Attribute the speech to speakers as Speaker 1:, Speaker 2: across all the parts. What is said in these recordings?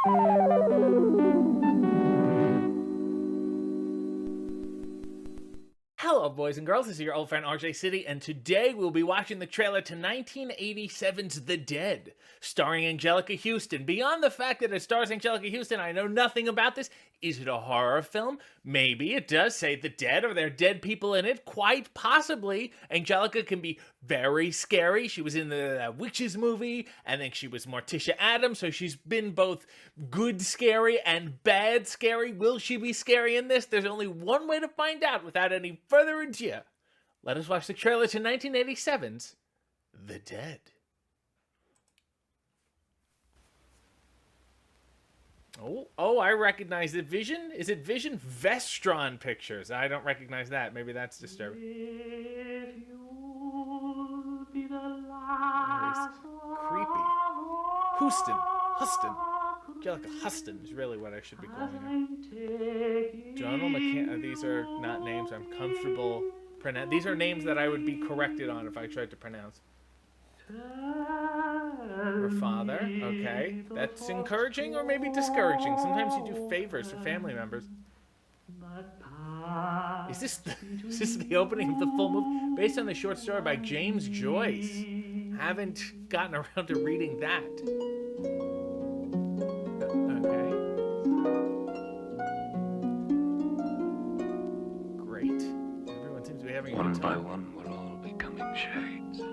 Speaker 1: Hello, boys and girls. This is your old friend RJ City, and today we'll be watching the trailer to 1987's The Dead, starring Anjelica Huston. Beyond the fact that it stars Anjelica Huston, I know nothing about this. Is it a horror film? Maybe. It does say The Dead. Are there dead people in it? Quite possibly. Anjelica can be very scary. She was in the Witches movie, and then she was Morticia Addams, so she's been both good scary and bad scary. Will she be scary in this? There's only one way to find out without any further ado. Let us watch the trailer to 1987's The Dead. Oh, I recognize it. Vision? Is it Vision? Vestron Pictures. I don't recognize that. Maybe that's disturbing. That is creepy. Huston. Anjelica Huston is really what I should be calling her. Donald McCann. These are not names I'm comfortable pronouncing. These are names that I would be corrected on if I tried to pronounce. Her father, okay. That's encouraging or maybe discouraging. Sometimes you do favors for family members. Is this the opening of the full movie? Based on the short story by James Joyce. Haven't gotten around to reading that. Okay. Great. Everyone seems to be having a good time.
Speaker 2: One by one, we're all becoming shades.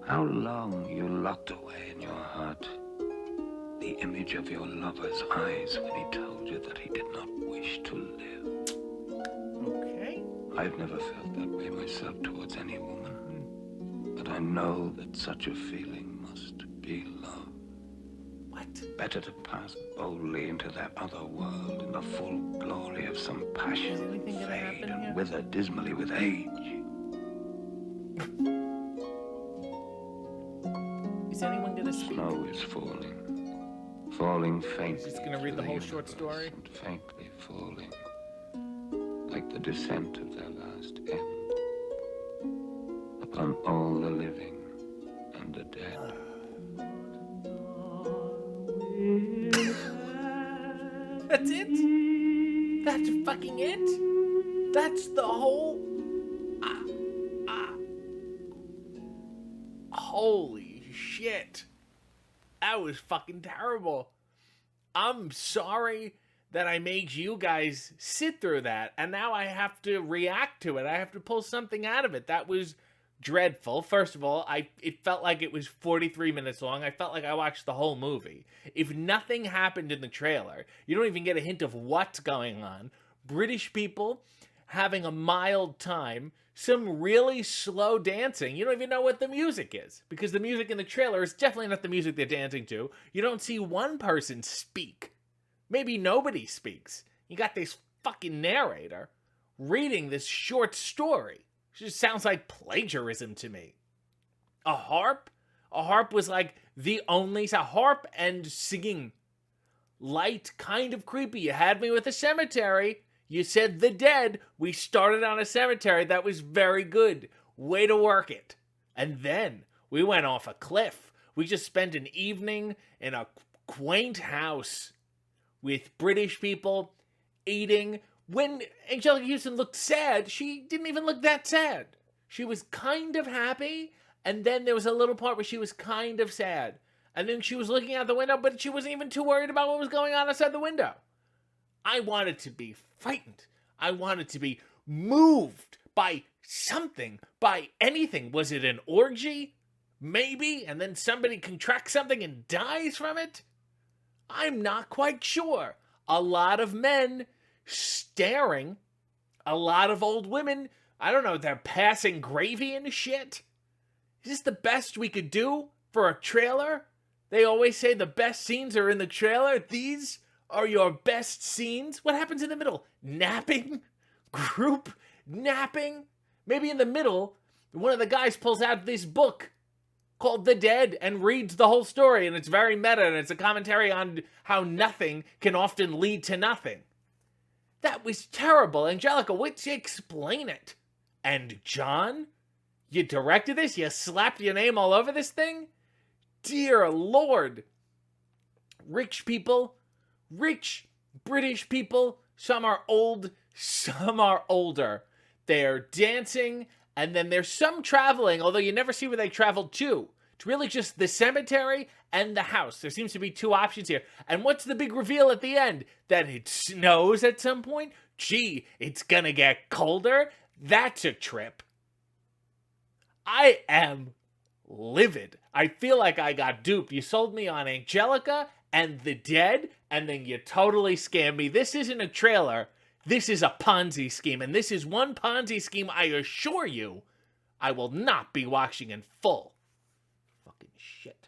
Speaker 2: How long you locked away in your heart the image of your lover's eyes when he told you that he did not wish to live.
Speaker 1: Okay.
Speaker 2: I've never felt that way myself towards any woman, but I know that such a feeling must be love.
Speaker 1: What?
Speaker 2: Better to pass boldly into that other world in the full glory of some passion that fade and wither dismally with age.
Speaker 1: Is anyone gonna speak?
Speaker 2: Snow is falling faintly.
Speaker 1: He's just gonna read the whole short story.
Speaker 2: And faintly falling, like the descent of their last end, upon all the living and the dead.
Speaker 1: That's it? That's fucking it? That's the whole... Holy shit. That was fucking terrible. I'm sorry that I made you guys sit through that, and now I have to react to it. I have to pull something out of it. That was dreadful. First of all, it felt like it was 43 minutes long. I felt like I watched the whole movie. If nothing happened in the trailer, you don't even get a hint of what's going on. British people having a mild time, some really slow dancing. You don't even know what the music is, because the music in the trailer is definitely not the music they're dancing to. You don't see one person speak. Maybe nobody speaks. You got this fucking narrator reading this short story. It just sounds like plagiarism to me. A harp? A harp was like the only... A harp and singing. Light, kind of creepy. You had me with a cemetery. You said The Dead. We started on a cemetery. That was very good. Way to work it. And then we went off a cliff. We just spent an evening in a quaint house with British people eating. When Anjelica Huston looked sad, she didn't even look that sad. She was kind of happy, and then there was a little part where she was kind of sad. And then she was looking out the window, but she wasn't even too worried about what was going on outside the window. I wanted to be frightened. I wanted to be moved by something, by anything. Was it an orgy? Maybe, and then somebody contracts something and dies from it? I'm not quite sure. A lot of men staring, a lot of old women, I don't know, they're passing gravy and shit. Is this the best we could do for a trailer? They always say the best scenes are in the trailer. These are your best scenes. What happens in the middle? Napping? Group napping? Maybe in the middle, one of the guys pulls out this book called The Dead and reads the whole story, and it's very meta, and it's a commentary on how nothing can often lead to nothing. That was terrible. Anjelica, would you explain it? And John, you directed this? You slapped your name all over this thing? dear Lord. Rich people, rich British people, some are old, some are older. They're dancing, and then there's some traveling, although you never see where they traveled to. It's really just the cemetery and the house. There seems to be two options here. And what's the big reveal at the end? That it snows at some point? Gee, it's gonna get colder? That's a trip. I am livid. I feel like I got duped. You sold me on Anjelica and the dead, and then you totally scammed me. This isn't a trailer. This is a Ponzi scheme, and this is one Ponzi scheme I assure you I will not be watching in full. Fucking shit.